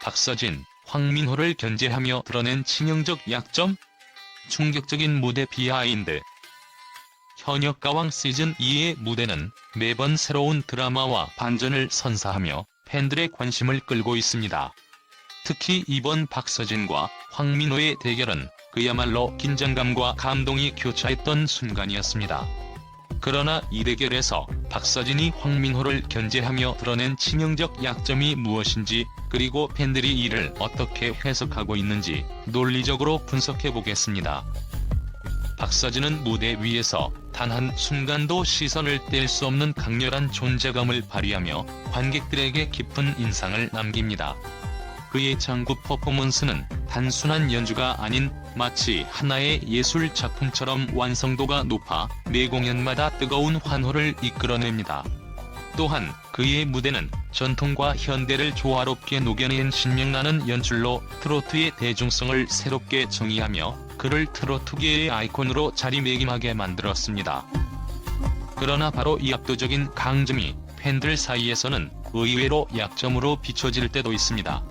박서진, 황민호를 견제하며 드러낸 치명적 약점? 충격적인 무대 비하인드. 현역 가왕 시즌2의 무대는 매번 새로운 드라마와 반전을 선사하며 팬들의 관심을 끌고 있습니다. 특히 이번 박서진과 황민호의 대결은 그야말로 긴장감과 감동이 교차했던 순간이었습니다. 그러나 이 대결에서 박서진이 황민호를 견제하며 드러낸 치명적 약점이 무엇인지, 그리고 팬들이 이를 어떻게 해석하고 있는지 논리적으로 분석해보겠습니다. 박서진은 무대 위에서 단 한 순간도 시선을 뗄 수 없는 강렬한 존재감을 발휘하며 관객들에게 깊은 인상을 남깁니다. 그의 장구 퍼포먼스는 단순한 연주가 아닌 마치 하나의 예술 작품처럼 완성도가 높아 매 공연마다 뜨거운 환호를 이끌어냅니다. 또한 그의 무대는 전통과 현대를 조화롭게 녹여낸 신명나는 연출로 트로트의 대중성을 새롭게 정의하며 그를 트로트계의 아이콘으로 자리매김하게 만들었습니다. 그러나 바로 이 압도적인 강점이 팬들 사이에서는 의외로 약점으로 비춰질 때도 있습니다.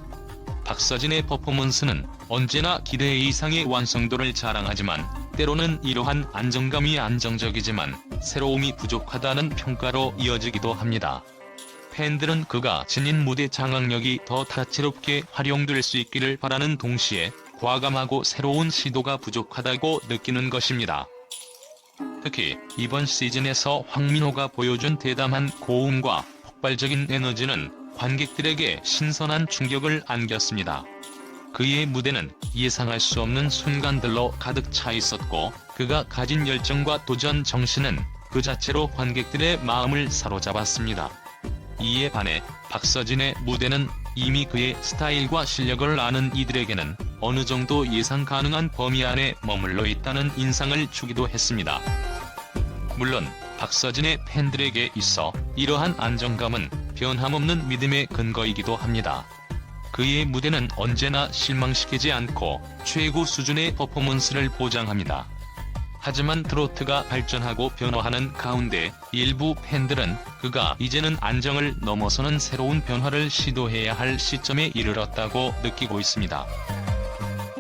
박서진의 퍼포먼스는 언제나 기대 이상의 완성도를 자랑하지만 때로는 이러한 안정감이 안정적이지만 새로움이 부족하다는 평가로 이어지기도 합니다. 팬들은 그가 지닌 무대 장악력이 더 다채롭게 활용될 수 있기를 바라는 동시에 과감하고 새로운 시도가 부족하다고 느끼는 것입니다. 특히 이번 시즌에서 황민호가 보여준 대담한 고음과 폭발적인 에너지는 관객들에게 신선한 충격을 안겼습니다. 그의 무대는 예상할 수 없는 순간들로 가득 차 있었고, 그가 가진 열정과 도전 정신은 그 자체로 관객들의 마음을 사로잡았습니다. 이에 반해 박서진의 무대는 이미 그의 스타일과 실력을 아는 이들에게는 어느 정도 예상 가능한 범위 안에 머물러 있다는 인상을 주기도 했습니다. 물론 박서진의 팬들에게 있어 이러한 안정감은 변함없는 믿음의 근거이기도 합니다. 그의 무대는 언제나 실망시키지 않고 최고 수준의 퍼포먼스를 보장합니다. 하지만 트로트가 발전하고 변화하는 가운데 일부 팬들은 그가 이제는 안정을 넘어서는 새로운 변화를 시도해야 할 시점에 이르렀다고 느끼고 있습니다.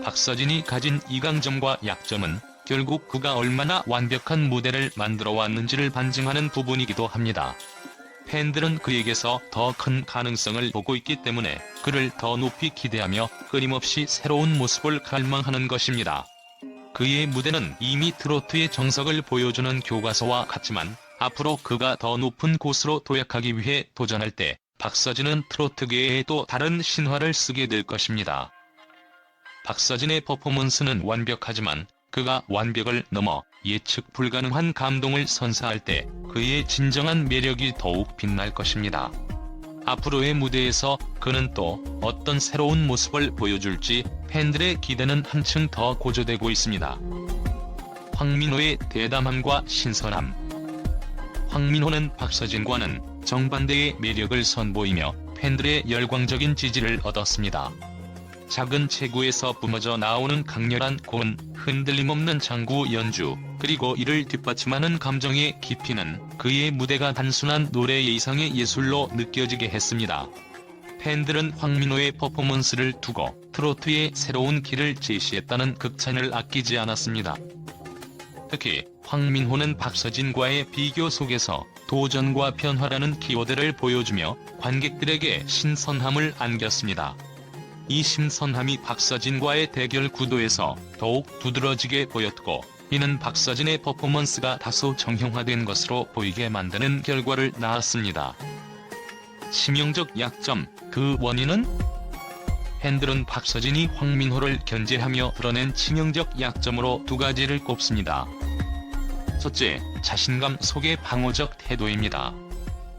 박서진이 가진 이 강점과 약점은 결국 그가 얼마나 완벽한 무대를 만들어 왔는지를 반증하는 부분이기도 합니다. 팬들은 그에게서 더 큰 가능성을 보고 있기 때문에 그를 더 높이 기대하며 끊임없이 새로운 모습을 갈망하는 것입니다. 그의 무대는 이미 트로트의 정석을 보여주는 교과서와 같지만 앞으로 그가 더 높은 곳으로 도약하기 위해 도전할 때 박서진은 트로트계에 또 다른 신화를 쓰게 될 것입니다. 박서진의 퍼포먼스는 완벽하지만 그가 완벽을 넘어 예측 불가능한 감동을 선사할 때 그의 진정한 매력이 더욱 빛날 것입니다. 앞으로의 무대에서 그는 또 어떤 새로운 모습을 보여줄지 팬들의 기대는 한층 더 고조되고 있습니다. 황민호의 대담함과 신선함. 황민호는 박서진과는 정반대의 매력을 선보이며 팬들의 열광적인 지지를 얻었습니다. 작은 체구에서 뿜어져 나오는 강렬한 고음, 흔들림 없는 장구 연주, 그리고 이를 뒷받침하는 감정의 깊이는 그의 무대가 단순한 노래 이상의 예술로 느껴지게 했습니다. 팬들은 황민호의 퍼포먼스를 두고 트로트의 새로운 길을 제시했다는 극찬을 아끼지 않았습니다. 특히 황민호는 박서진과의 비교 속에서 도전과 변화라는 키워드를 보여주며 관객들에게 신선함을 안겼습니다. 이 신선함이 박서진과의 대결 구도에서 더욱 두드러지게 보였고, 이는 박서진의 퍼포먼스가 다소 정형화된 것으로 보이게 만드는 결과를 낳았습니다. 치명적 약점, 그 원인은? 팬들은 박서진이 황민호를 견제하며 드러낸 치명적 약점으로 두 가지를 꼽습니다. 첫째, 자신감 속의 방어적 태도입니다.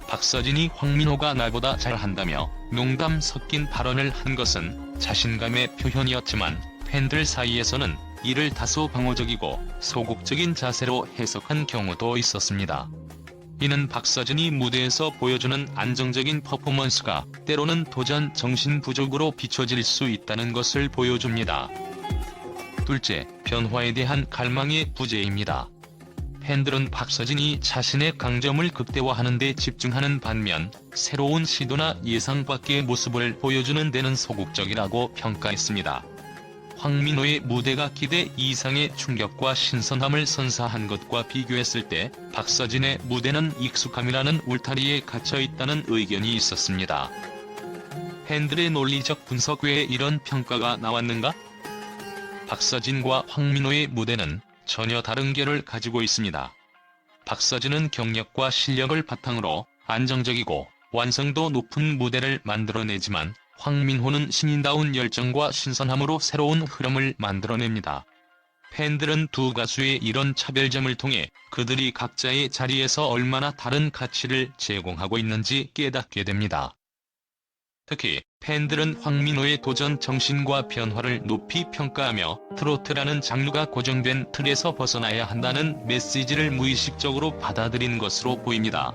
박서진이 황민호가 나보다 잘한다며 농담 섞인 발언을 한 것은 자신감의 표현이었지만 팬들 사이에서는 이를 다소 방어적이고 소극적인 자세로 해석한 경우도 있었습니다. 이는 박서진이 무대에서 보여주는 안정적인 퍼포먼스가 때로는 도전 정신 부족으로 비춰질 수 있다는 것을 보여줍니다. 둘째, 변화에 대한 갈망의 부재입니다. 팬들은 박서진이 자신의 강점을 극대화하는 데 집중하는 반면 새로운 시도나 예상 밖의 모습을 보여주는 데는 소극적이라고 평가했습니다. 황민호의 무대가 기대 이상의 충격과 신선함을 선사한 것과 비교했을 때 박서진의 무대는 익숙함이라는 울타리에 갇혀있다는 의견이 있었습니다. 팬들의 논리적 분석 외에 이런 평가가 나왔는가? 박서진과 황민호의 무대는 전혀 다른 결을 가지고 있습니다. 박서진은 경력과 실력을 바탕으로 안정적이고 완성도 높은 무대를 만들어내지만 황민호는 신인다운 열정과 신선함으로 새로운 흐름을 만들어냅니다. 팬들은 두 가수의 이런 차별점을 통해 그들이 각자의 자리에서 얼마나 다른 가치를 제공하고 있는지 깨닫게 됩니다. 특히 팬들은 황민호의 도전 정신과 변화를 높이 평가하며 트로트라는 장르가 고정된 틀에서 벗어나야 한다는 메시지를 무의식적으로 받아들인 것으로 보입니다.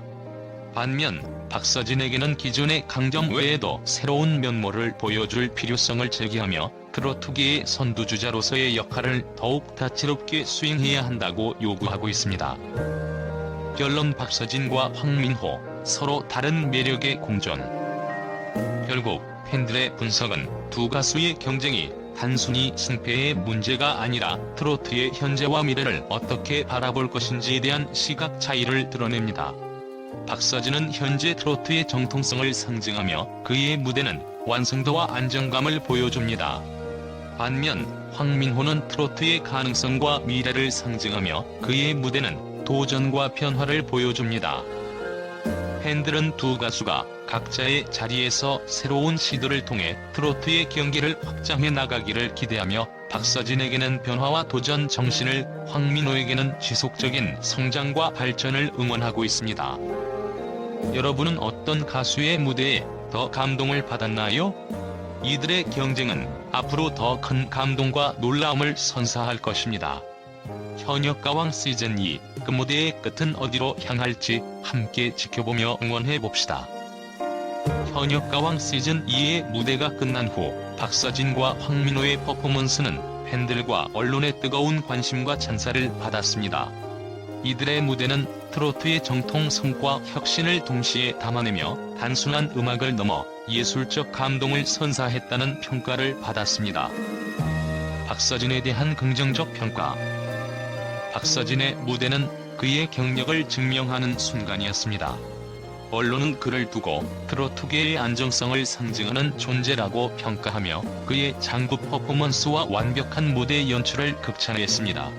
반면 박서진에게는 기존의 강점 외에도 새로운 면모를 보여줄 필요성을 제기하며 트로트계의 선두주자로서의 역할을 더욱 다채롭게 수행해야 한다고 요구하고 있습니다. 결론 박서진과 황민호, 서로 다른 매력의 공존. 결국 팬들의 분석은 두 가수의 경쟁이 단순히 승패의 문제가 아니라 트로트의 현재와 미래를 어떻게 바라볼 것인지에 대한 시각 차이를 드러냅니다. 박서진은 현재 트로트의 정통성을 상징하며 그의 무대는 완성도와 안정감을 보여줍니다. 반면 황민호는 트로트의 가능성과 미래를 상징하며 그의 무대는 도전과 변화를 보여줍니다. 팬들은 두 가수가 각자의 자리에서 새로운 시도를 통해 트로트의 경기를 확장해 나가기를 기대하며 박서진에게는 변화와 도전 정신을, 황민호에게는 지속적인 성장과 발전을 응원하고 있습니다. 여러분은 어떤 가수의 무대에 더 감동을 받았나요? 이들의 경쟁은 앞으로 더 큰 감동과 놀라움을 선사할 것입니다. 현역가왕 시즌2, 그 무대의 끝은 어디로 향할지 함께 지켜보며 응원해봅시다. 현역가왕 시즌2의 무대가 끝난 후 박서진과 황민호의 퍼포먼스는 팬들과 언론의 뜨거운 관심과 찬사를 받았습니다. 이들의 무대는 트로트의 정통성과 혁신을 동시에 담아내며 단순한 음악을 넘어 예술적 감동을 선사했다는 평가를 받았습니다. 박서진에 대한 긍정적 평가. 박서진의 무대는 그의 경력을 증명하는 순간이었습니다. 언론은 그를 두고 트로트계의 안정성을 상징하는 존재라고 평가하며 그의 장구 퍼포먼스와 완벽한 무대 연출을 극찬했습니다.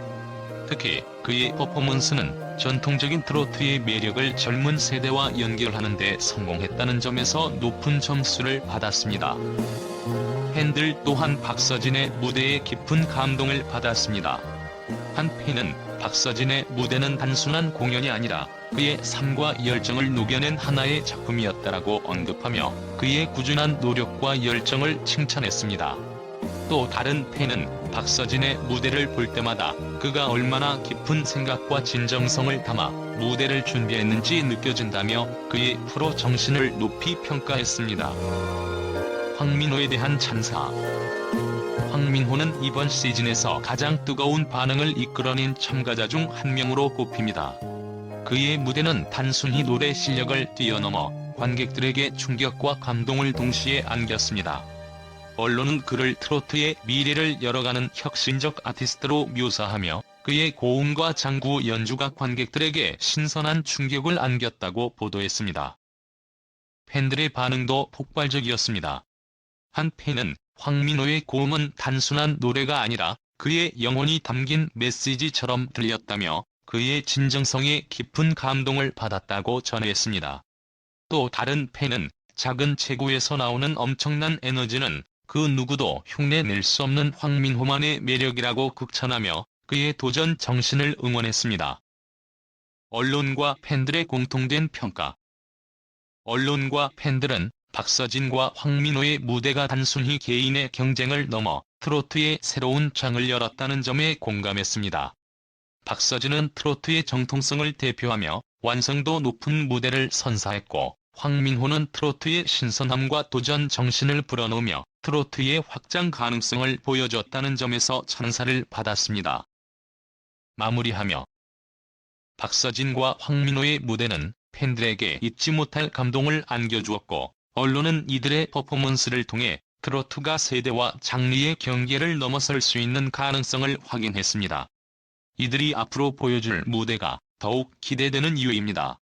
특히 그의 퍼포먼스는 전통적인 트로트의 매력을 젊은 세대와 연결하는 데 성공했다는 점에서 높은 점수를 받았습니다. 팬들 또한 박서진의 무대에 깊은 감동을 받았습니다. 한 팬은 박서진의 무대는 단순한 공연이 아니라 그의 삶과 열정을 녹여낸 하나의 작품이었다라고 언급하며 그의 꾸준한 노력과 열정을 칭찬했습니다. 또 다른 팬은 박서진의 무대를 볼 때마다 그가 얼마나 깊은 생각과 진정성을 담아 무대를 준비했는지 느껴진다며 그의 프로 정신을 높이 평가했습니다. 황민호에 대한 찬사. 황민호는 이번 시즌에서 가장 뜨거운 반응을 이끌어낸 참가자 중 한 명으로 꼽힙니다. 그의 무대는 단순히 노래 실력을 뛰어넘어 관객들에게 충격과 감동을 동시에 안겼습니다. 언론은 그를 트로트의 미래를 열어가는 혁신적 아티스트로 묘사하며 그의 고음과 장구 연주가 관객들에게 신선한 충격을 안겼다고 보도했습니다. 팬들의 반응도 폭발적이었습니다. 한 팬은 황민호의 고음은 단순한 노래가 아니라 그의 영혼이 담긴 메시지처럼 들렸다며 그의 진정성에 깊은 감동을 받았다고 전했습니다. 또 다른 팬은 작은 체구에서 나오는 엄청난 에너지는 그 누구도 흉내낼 수 없는 황민호만의 매력이라고 극찬하며 그의 도전 정신을 응원했습니다. 언론과 팬들의 공통된 평가. 언론과 팬들은 박서진과 황민호의 무대가 단순히 개인의 경쟁을 넘어 트로트의 새로운 장을 열었다는 점에 공감했습니다. 박서진은 트로트의 정통성을 대표하며 완성도 높은 무대를 선사했고 황민호는 트로트의 신선함과 도전 정신을 불어넣으며 트로트의 확장 가능성을 보여줬다는 점에서 찬사를 받았습니다. 마무리하며 박서진과 황민호의 무대는 팬들에게 잊지 못할 감동을 안겨주었고, 언론은 이들의 퍼포먼스를 통해 트로트가 세대와 장르의 경계를 넘어설 수 있는 가능성을 확인했습니다. 이들이 앞으로 보여줄 무대가 더욱 기대되는 이유입니다.